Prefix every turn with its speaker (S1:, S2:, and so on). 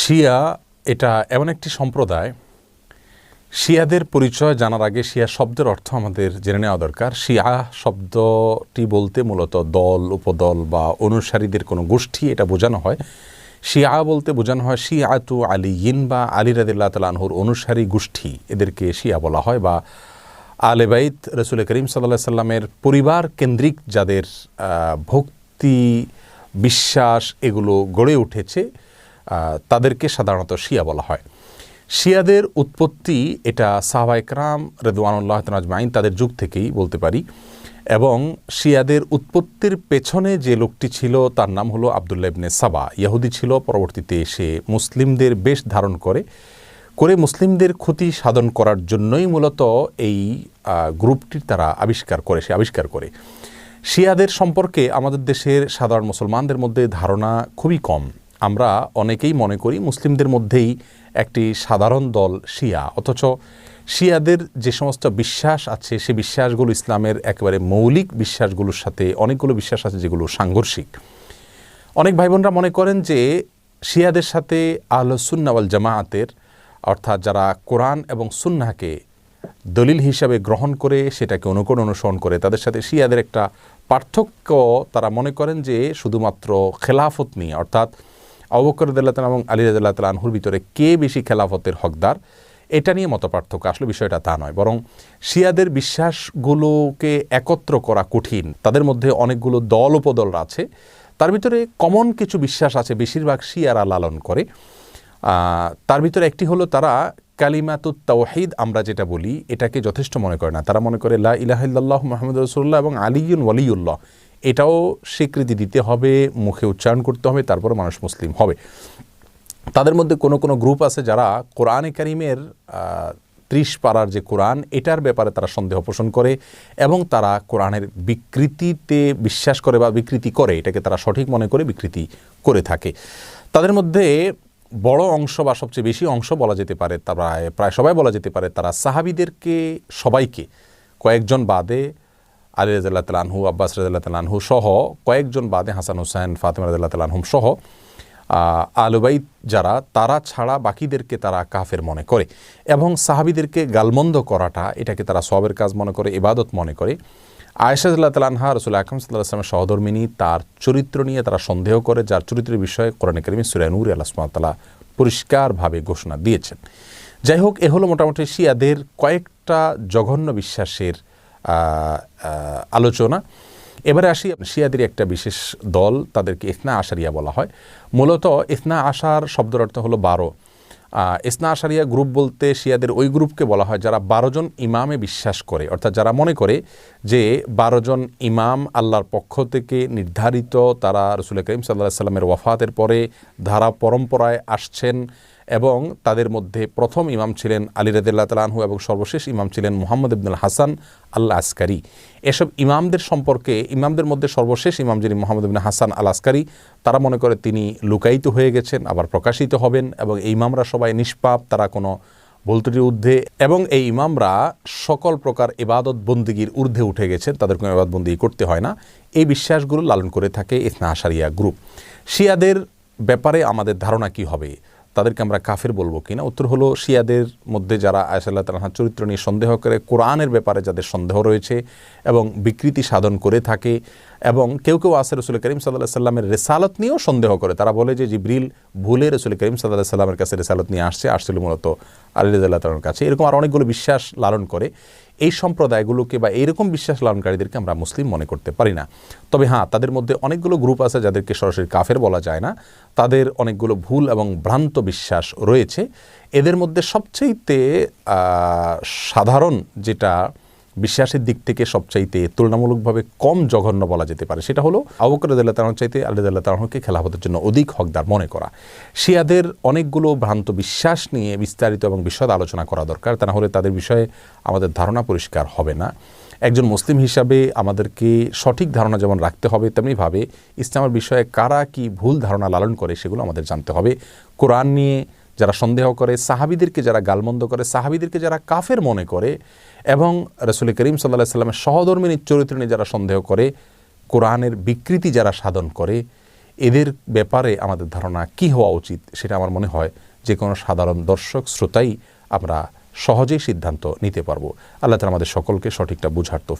S1: শিয়া এটা এমন একটি সম্প্রদায়, শিয়াদের পরিচয় জানার আগে শিয়া শব্দের অর্থ আমাদের জেনে নেওয়া দরকার। শিয়া শব্দটি বলতে মূলত দল, উপদল বা অনুসারীদের কোনো গোষ্ঠী এটা বোঝানো হয়। শিয়া বলতে বোঝানো হয় শিয়াতু আলিয়িন বা আলী রাদিয়াল্লাহু তাআলা আনহুর অনুসারী গোষ্ঠী, এদেরকে শিয়া বলা হয়। বা আলে বাইত রাসূল করিম সাল্লাল্লাহু আলাইহি সাল্লামের পরিবার কেন্দ্রিক যাদের ভক্তি বিশ্বাস এগুলো গড়ে উঠেছে তাদেরকে সাধারণত শিয়া বলা হয়। শিয়াদের উৎপত্তি এটা সাহাবায়ে কেরাম রিদওয়ানুল্লাহ তাআলা আজমাইন তাদের যুগ থেকেই বলতে পারি। এবং শিয়াদের উৎপত্তির পেছনে যে লোকটি ছিল তার নাম হলো আবদুল্লাহ ইবনে সাবা। ইহুদি ছিল, পরবর্তীতে সে মুসলিমদের বেশ ধারণ করে মুসলিমদের ক্ষতি সাধন করার জন্যই মূলত এই গ্রুপটির তারা আবিষ্কার করে। শিয়াদের সম্পর্কে আমাদের দেশের সাধারণ মুসলমানদের মধ্যে ধারণা খুবই কম। আমরা অনেকেই মনে করি মুসলিমদের মধ্যেই একটি সাধারণ দল শিয়া, অথচ শিয়াদের যে সমস্ত বিশ্বাস আছে সে বিশ্বাসগুলো ইসলামের একেবারে মৌলিক বিশ্বাসগুলোর সাথে অনেকগুলো বিশ্বাস আছে যেগুলো সাংঘর্ষিক। অনেক ভাই বোনরা মনে করেন যে শিয়াদের সাথে আহলুস সুন্নাহ ওয়াল জামাআতের অর্থাৎ যারা কোরআন এবং সুন্নাহকে দলিল হিসাবে গ্রহণ করে সেটাকে অনুসরণ করে তাদের সাথে শিয়াদের একটা পার্থক্য তারা মনে করেন যে শুধুমাত্র খেলাফত নিয়ে, অর্থাৎ আবু বকর রাদিয়াল্লাহু তাআলা এবং আলী রাদিয়াল্লাহু তাআলা আনহুর ভিতরে কে বেশি খেলাফতের হকদার এটা নিয়ে মত পার্থক্য। আসলে বিষয়টা তা নয়, বরং শিয়াদের বিশ্বাসগুলোকে একত্র করা কঠিন। তাদের মধ্যে অনেকগুলো দল উপদল আছে, তার ভিতরে কমন কিছু বিশ্বাস আছে বেশিরভাগ শিয়ারা লালন করে। তার ভিতরে একটি হলো তারা কালিমাতুত তাওহীদ আমরা যেটা বলি এটাকে যথেষ্ট মনে করে না। তারা মনে করে লা ইলাহা ইল্লাল্লাহ মুহাম্মাদুর রাসূলুল্লাহ এবং আলিয়ুন ওয়ালিউল্লাহ এটাও স্বীকৃতি দিতে হবে, মুখে উচ্চারণ করতে হবে, তারপর মানুষ মুসলিম হবে। তাদের মধ্যে কোনো গ্রুপ আছে যারা কোরআনে কারিমের 30 পারার যে কোরআন এটার ব্যাপারে তারা সন্দেহ পোষণ করে এবং তারা কোরআনের বিকৃতিতে বিশ্বাস করে বা বিকৃতি করে, এটাকে তারা সঠিক মনে করে বিকৃতি করে থাকে। তাদের মধ্যে বড় অংশ বা সবচেয়ে বেশি অংশ বলা যেতে পারে, প্রায় সবাই বলা যেতে পারে তারা সাহাবীদেরকে সবাইকে কয়েকজন বাদে আলী রাদিয়াল্লাহু তাআলা আনহু, আব্বাস রাদিয়াল্লাহু তাআলা আনহু সহ কয়েকজন বাদে হাসান হুসাইন, ফাতিমা রাদিয়াল্লাহু তাআলা আনহুম সহ আহলে বাইত যারা তারা ছাড়া বাকিদেরকে তারা কাফের মনে করে এবং সাহাবীদেরকে গালমন্দ করাটা এটাকে তারা সওয়াবের কাজ মনে করে, ইবাদত মনে করে। আয়েশা রাদিয়াল্লাহু তাআলা আনহা রাসূল আকরাম সাল্লাল্লাহু আলাইহি ওয়াসাল্লামের সহধর্মিণী, তার চরিত্র নিয়ে তারা সন্দেহ করে, যার চরিত্রের বিষয়ে কোরআনে কারিমে সূরা নূরে আল্লাহ সুবহানাহু ওয়া তাআলা পরিষ্কারভাবে ঘোষণা দিয়েছেন। যাই হোক, এ হলো মোটামুটি শিয়াদের কয়েকটা জঘন্য বিশ্বাসের আলোচনা। এবারে আসি শিয়াদের একটা বিশেষ দল, তাদেরকে ইসনা আশারিয়া বলা হয়। মূলত ইসনা আশার শব্দের অর্থ হলো 12। ইসনা আশারিয়া গ্রুপ বলতে শিয়াদের ওই গ্রুপকে বলা হয় যারা 12 জন ইমামে বিশ্বাস করে, অর্থাৎ যারা মনে করে যে 12 জন ইমাম আল্লাহর পক্ষ থেকে নির্ধারিত, তারা রাসূল করিম সাল্লাল্লাহু আলাইহি সাল্লামের ওয়াফাতের পরে ধারা পরম্পরায় আসছেন এবং তাদের মধ্যে প্রথম ইমাম ছিলেন আলী রাদিয়াল্লাহু তাআলা আনহু এবং সর্বশেষ ইমাম ছিলেন মুহাম্মদ ইবনুল হাসান আল আসকারি। এসব ইমামদের সম্পর্কে, ইমামদের মধ্যে সর্বশেষ ইমাম যিনি মুহাম্মদ ইবনে হাসান আল আসকারি, তারা মনে করে তিনি লুকায়িত হয়ে গেছেন, আবার প্রকাশিত হবেন এবং এই ইমামরা সবাই নিষ্পাপ, তারা কোনো ভুল ত্রুটির ঊর্ধ্বে এবং এই ইমামরা সকল প্রকার ইবাদত বন্দিগির ঊর্ধ্বে উঠে গেছেন, তাদের কোনো ইবাদত বন্দিগি করতে হয় না। এই বিশ্বাসগুলো লালন করে থাকে ইসনা আশারিয়া গ্রুপ। শিয়াদের ব্যাপারে আমাদের ধারণা কি হবে, তাদেরকে আমরা কাফের বলবো কিনা? উত্তর হলো শিয়াদের মধ্যে যারা আয়েশা রাদিয়াল্লাহু তাআলার চরিত্র নিয়ে সন্দেহ করে, কোরআনের ব্যাপারে যাদের সন্দেহ রয়েছে এবং বিকৃতি সাধন করে থাকে, এবং কেউ আছে রাসূল করিম সাল্লাল্লাহু আলাইহি সাল্লামের রিসালাত নিয়েও সন্দেহ করে। তারা বলে যে জিবরিল ভুলে রাসূল করিম সাল্লাল্লাহু আলাইহি সাল্লামের কাছে রিসালাত নিয়ে আসছিল মূলত আলী রাদিয়াল্লাহু তাআলার কাছে। এরকম আর অনেকগুলো বিশ্বাস লালন করে। এই সম্প্রদায়গুলোকে বা এইরকম বিশ্বাস লালনকারীদেরকে আমরা মুসলিম মনে করতে পারি না। তবে হ্যাঁ, তাদের মধ্যে অনেকগুলো গ্রুপ আছে যাদেরকে সরাসরি কাফের বলা যায় না, তাদের অনেকগুলো ভুল এবং ভ্রান্ত বিশ্বাস রয়েছে। এদের মধ্যে সবচাইতে সাধারণ যেটা বিশ্বাসের দিক থেকে সবচাইতে তুলনামূলকভাবে কম জঘন্য বলা যেতে পারে সেটা হলো আবু বকর রাদিয়াল্লাহু তাআলার চাইতে আলী রাদিয়াল্লাহু তাআলাকে খেলাফতের জন্য অধিক হকদার মনে করা। শিয়াদের অনেকগুলো ভ্রান্ত বিশ্বাস নিয়ে বিস্তারিত এবং বিশদ আলোচনা করা দরকার, তা না হলে তাদের বিষয়ে আমাদের ধারণা পরিষ্কার হবে না। একজন মুসলিম হিসাবে আমাদেরকে সঠিক ধারণা যেমন রাখতে হবে, তেমনিভাবে ইসলামের বিষয়ে কারা কি ভুল ধারণা লালন করে সেগুলো আমাদের জানতে হবে। কোরআন নিয়ে যারা সন্দেহ করে, সাহাবীদেরকে যারা গালমন্দ করে, সাহাবীদেরকে যারা কাফের মনে করে এবং রাসূল করিম সাল্লাল্লাহু আলাইহি সাল্লামের সহধর্মিণীর চরিত্র নিয়ে যারা সন্দেহ করে, কোরআনের বিকৃতি যারা সাধন করে, এদের ব্যাপারে আমাদের ধারণা কি হওয়া উচিত, সেটা আমার মনে হয় যে কোনো সাধারণ দর্শক শ্রোতাই আমরা সহজেই সিদ্ধান্ত নিতে পারবো। আল্লাহ তাআলা আমাদের সকলকে সঠিকটা বুঝার তৌফিক